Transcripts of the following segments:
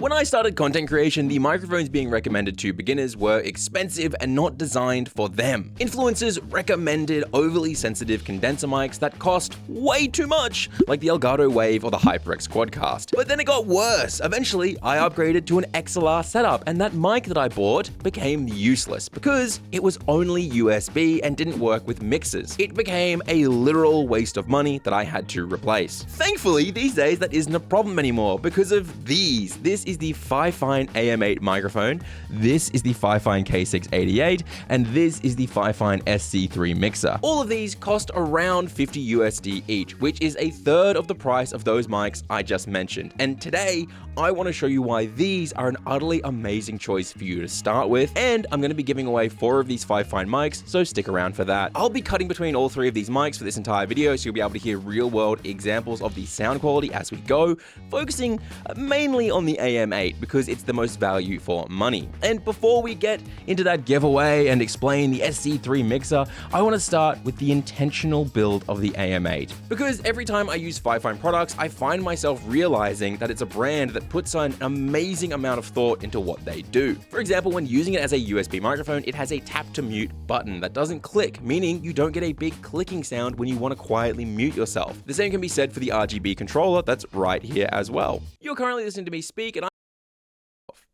When I started content creation, the microphones being recommended to beginners were expensive and not designed for them. Influencers recommended overly sensitive condenser mics that cost way too much, like the Elgato Wave or the HyperX Quadcast. But then it got worse. Eventually, I upgraded to an XLR setup, and that mic that I bought became useless because it was only USB and didn't work with mixers. It became a literal waste of money that I had to replace. Thankfully, these days that isn't a problem anymore because of these. This is the Fifine AM8 microphone, this is the Fifine K688, and this is the Fifine SC3 Mixer. All of these cost around $50 USD each, which is a third of the price of those mics I just mentioned. And today, I want to show you why these are an utterly amazing choice for you to start with, and I'm going to be giving away 4 of these Fifine mics, so stick around for that. I'll be cutting between all 3 of these mics for this entire video, so you'll be able to hear real-world examples of the sound quality as we go, focusing mainly on the AM8 because it's the most value for money. And before we get into that giveaway and explain the SC3 Mixer, I want to start with the intentional build of the AM8. Because every time I use Fifine products, I find myself realizing that it's a brand that puts an amazing amount of thought into what they do. For example, when using it as a USB microphone, it has a tap to mute button that doesn't click, meaning you don't get a big clicking sound when you want to quietly mute yourself. The same can be said for the RGB controller that's right here as well. You're currently listening to me speak,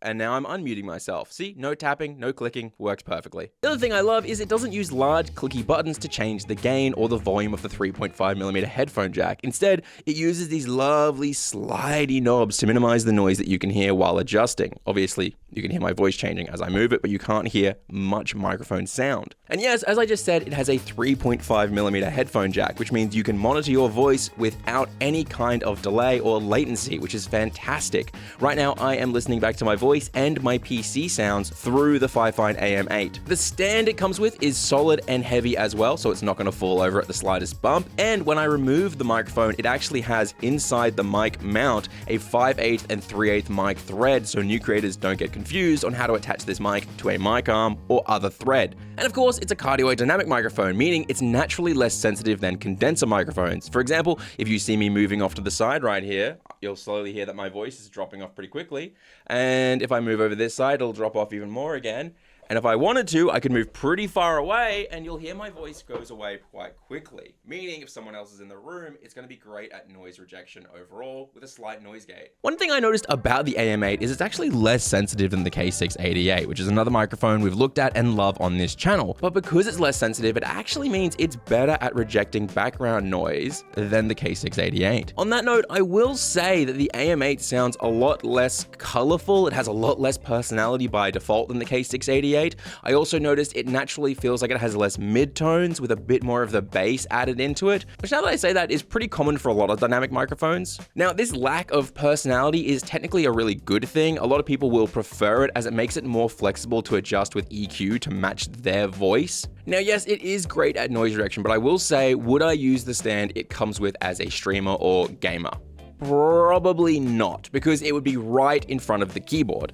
and now I'm unmuting myself. See, no tapping, no clicking, works perfectly. The other thing I love is it doesn't use large clicky buttons to change the gain or the volume of the 3.5mm headphone jack. Instead, it uses these lovely slidey knobs to minimize the noise that you can hear while adjusting. Obviously, you can hear my voice changing as I move it, but you can't hear much microphone sound. And yes, as I just said, it has a 3.5mm headphone jack, which means you can monitor your voice without any kind of delay or latency, which is fantastic. Right now, I am listening back to my voice and my PC sounds through the Fifine AM8. The stand it comes with is solid and heavy as well, so it's not going to fall over at the slightest bump. And when I remove the microphone, it actually has inside the mic mount a 5/8 and 3/8 mic thread, so new creators don't get confused on how to attach this mic to a mic arm or other thread. And of course, it's a cardioidynamic microphone, meaning it's naturally less sensitive than condenser microphones. For example, if you see me moving off to the side right here, you'll slowly hear that my voice is dropping off pretty quickly. And if I move over this side, it'll drop off even more again. And if I wanted to, I could move pretty far away and you'll hear my voice goes away quite quickly. Meaning if someone else is in the room, it's going to be great at noise rejection overall with a slight noise gate. One thing I noticed about the AM8 is it's actually less sensitive than the K688, which is another microphone we've looked at and love on this channel. But because it's less sensitive, it actually means it's better at rejecting background noise than the K688. On that note, I will say that the AM8 sounds a lot less colorful. It has a lot less personality by default than the K688. I also noticed it naturally feels like it has less midtones with a bit more of the bass added into it, which now that I say that is pretty common for a lot of dynamic microphones. Now, this lack of personality is technically a really good thing. A lot of people will prefer it as it makes it more flexible to adjust with EQ to match their voice. Now, yes, it is great at noise rejection, but I will say, would I use the stand it comes with as a streamer or gamer? Probably not, because it would be right in front of the keyboard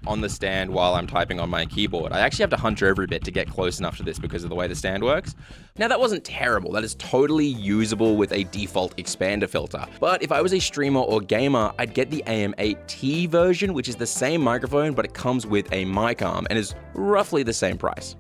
on the stand while I'm typing on my keyboard. I actually have to hunch over a bit to get close enough to this because of the way the stand works. Now, that wasn't terrible. That is totally usable with a default expander filter. But if I was a streamer or gamer, I'd get the AM8T version, which is the same microphone, but it comes with a mic arm and is roughly the same price.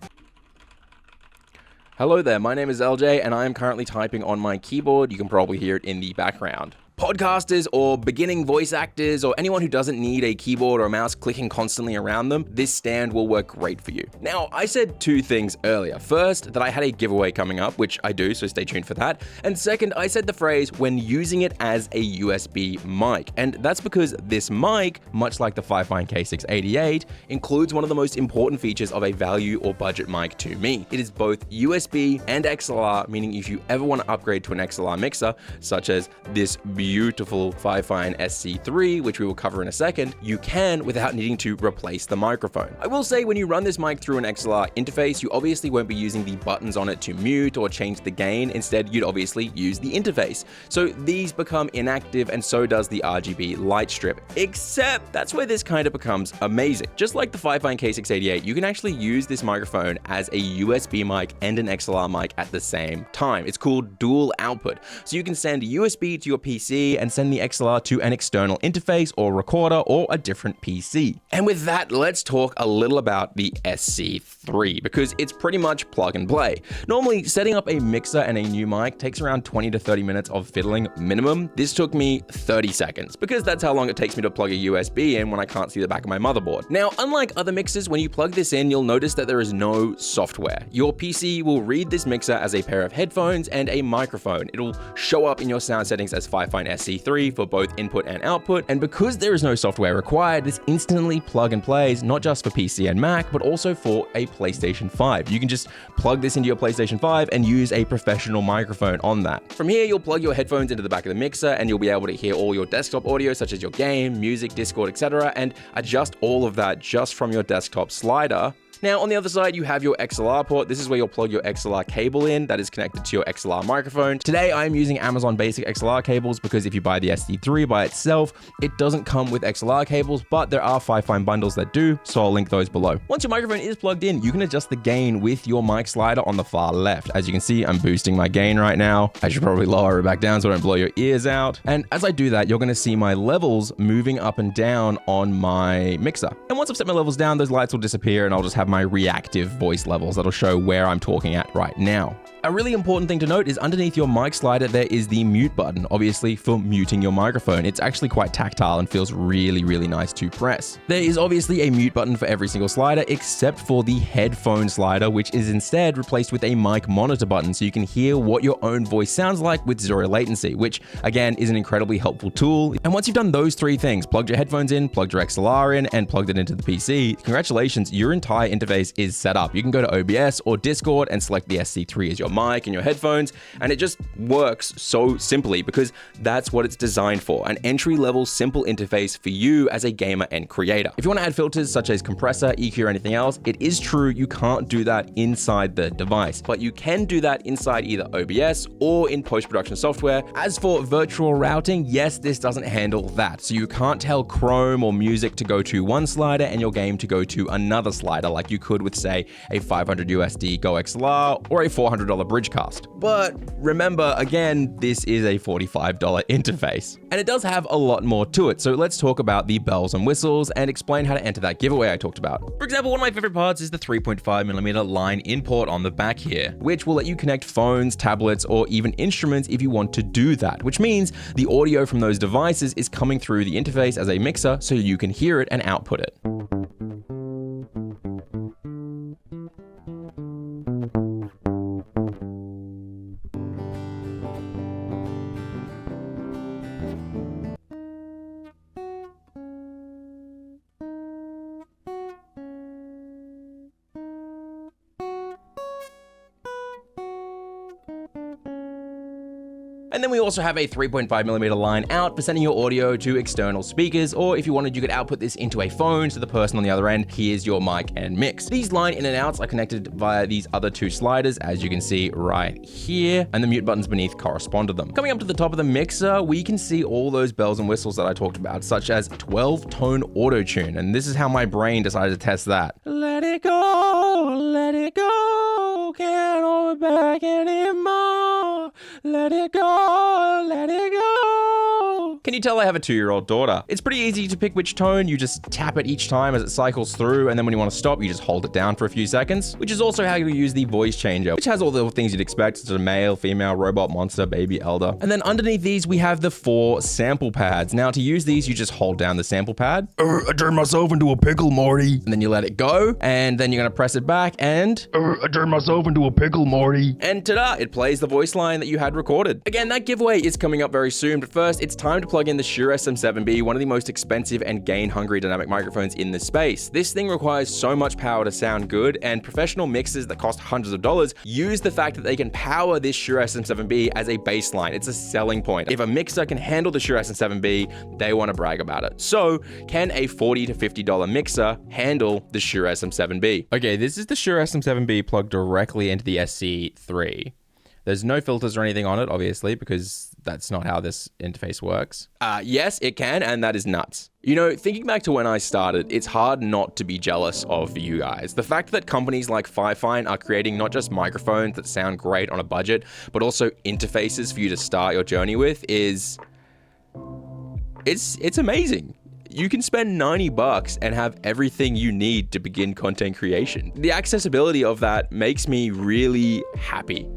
Hello there, my name is LJ and I am currently typing on my keyboard. You can probably hear it in the background. Podcasters or beginning voice actors or anyone who doesn't need a keyboard or a mouse clicking constantly around them, this stand will work great for you. Now, I said 2 things earlier. First, that I had a giveaway coming up, which I do, so stay tuned for that. And second, I said the phrase when using it as a USB mic. And that's because this mic, much like the Fifine K688, includes one of the most important features of a value or budget mic to me. It is both USB and XLR, meaning if you ever want to upgrade to an XLR mixer, such as this beautiful Fifine SC3, which we will cover in a second, you can without needing to replace the microphone. I will say when you run this mic through an XLR interface, you obviously won't be using the buttons on it to mute or change the gain. Instead, you'd obviously use the interface. So these become inactive and so does the RGB light strip, except that's where this kind of becomes amazing. Just like the Fifine K688, you can actually use this microphone as a USB mic and an XLR mic at the same time. It's called dual output. So you can send USB to your PC USB and send the XLR to an external interface or recorder or a different PC. And with that, let's talk a little about the SC3 because it's pretty much plug and play. Normally, setting up a mixer and a new mic takes around 20 to 30 minutes of fiddling minimum. This took me 30 seconds because that's how long it takes me to plug a USB in when I can't see the back of my motherboard. Now, unlike other mixers, when you plug this in, you'll notice that there is no software. Your PC will read this mixer as a pair of headphones and a microphone. It'll show up in your sound settings as Fifine SC3 for both input and output, and because there is no software required, this instantly plug and plays not just for PC and Mac, but also for a PlayStation 5. You can just plug this into your PlayStation 5 and use a professional microphone on that. From here, you'll plug your headphones into the back of the mixer and you'll be able to hear all your desktop audio, such as your game, music, Discord, etc., and adjust all of that just from your desktop slider. Now, on the other side, you have your XLR port. This is where you'll plug your XLR cable in that is connected to your XLR microphone. Today, I'm using Amazon basic XLR cables because if you buy the SC3 by itself, it doesn't come with XLR cables, but there are Fifine bundles that do, so I'll link those below. Once your microphone is plugged in, you can adjust the gain with your mic slider on the far left. As you can see, I'm boosting my gain right now. I should probably lower it back down so I don't blow your ears out. And as I do that, you're gonna see my levels moving up and down on my mixer. And once I've set my levels down, those lights will disappear and I'll just have my reactive voice levels that'll show where I'm talking at right now. A really important thing to note is underneath your mic slider, there is the mute button, obviously for muting your microphone. It's actually quite tactile and feels really, really nice to press. There is obviously a mute button for every single slider, except for the headphone slider, which is instead replaced with a mic monitor button, so you can hear what your own voice sounds like with zero latency, which again is an incredibly helpful tool. And once you've done those three things, plugged your headphones in, plugged your XLR in, and plugged it into the PC, congratulations, your entire interface is set up. You can go to OBS or Discord and select the SC3 as your mic and your headphones, and it just works so simply because that's what it's designed for, an entry-level simple interface for you as a gamer and creator. If you want to add filters such as compressor, EQ, or anything else, it is true you can't do that inside the device, but you can do that inside either OBS or in post-production software. As for virtual routing, yes, this doesn't handle that, so you can't tell Chrome or music to go to one slider and your game to go to another slider like you could with, say, a $500 USD Go XLR or a $400 Bridgecast. But remember, again, this is a $45 interface. And it does have a lot more to it, so let's talk about the bells and whistles and explain how to enter that giveaway I talked about. For example, one of my favorite parts is the 3.5mm line in port on the back here, which will let you connect phones, tablets, or even instruments if you want to do that, which means the audio from those devices is coming through the interface as a mixer so you can hear it and output it. And then we also have a 3.5mm line out for sending your audio to external speakers, or if you wanted, you could output this into a phone so the person on the other end hears your mic and mix. These line in and outs are connected via these other two sliders, as you can see right here, and the mute buttons beneath correspond to them. Coming up to the top of the mixer, we can see all those bells and whistles that I talked about, such as 12-tone Autotune, and this is how my brain decided to test that. Let it go, can't hold it back anymore. Let it go, let it go. Can you tell I have a 2-year-old daughter? It's pretty easy to pick which tone. You just tap it each time as it cycles through, and then when you want to stop, you just hold it down for a few seconds, which is also how you use the voice changer, which has all the things you'd expect, such as male, female, robot, monster, baby, elder. And then underneath these, we have the 4 sample pads. Now, to use these, you just hold down the sample pad. I turned myself into a pickle, Marty. And then you let it go, and then you're gonna press it back, and I turned myself into a pickle, Marty. And ta-da, it plays the voice line that you had recorded. Again, that giveaway is coming up very soon, but first, it's time to plug in the Shure Sm7b, one of the most expensive and gain-hungry dynamic microphones in the space. This thing requires so much power to sound good, and professional mixers that cost hundreds of dollars use the fact that they can power this Shure Sm7b as a baseline. It's a selling point. If a mixer can handle the Shure Sm7b, they want to brag about it. So, can a $40 to $50 mixer handle the Shure Sm7b? Okay, this is the Shure Sm7b plugged directly into the SC3. There's no filters or anything on it, obviously, because that's not how this interface works. Yes, it can, and that is nuts. You know, thinking back to when I started, it's hard not to be jealous of you guys. The fact that companies like Fifine are creating not just microphones that sound great on a budget, but also interfaces for you to start your journey with is It's amazing. You can spend $90 and have everything you need to begin content creation. The accessibility of that makes me really happy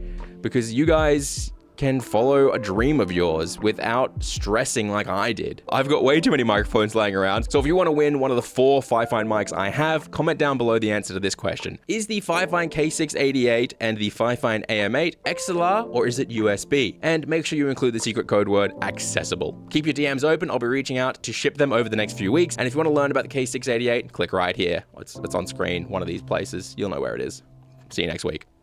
because you guys can follow a dream of yours without stressing like I did. I've got way too many microphones laying around, so if you want to win one of the 4 Fifine mics I have, comment down below the answer to this question. Is the Fifine K688 and the Fifine AM8 XLR or is it USB? And make sure you include the secret code word accessible. Keep your DMs open, I'll be reaching out to ship them over the next few weeks, and if you want to learn about the K688, click right here. It's on screen, one of these places, you'll know where it is. See you next week.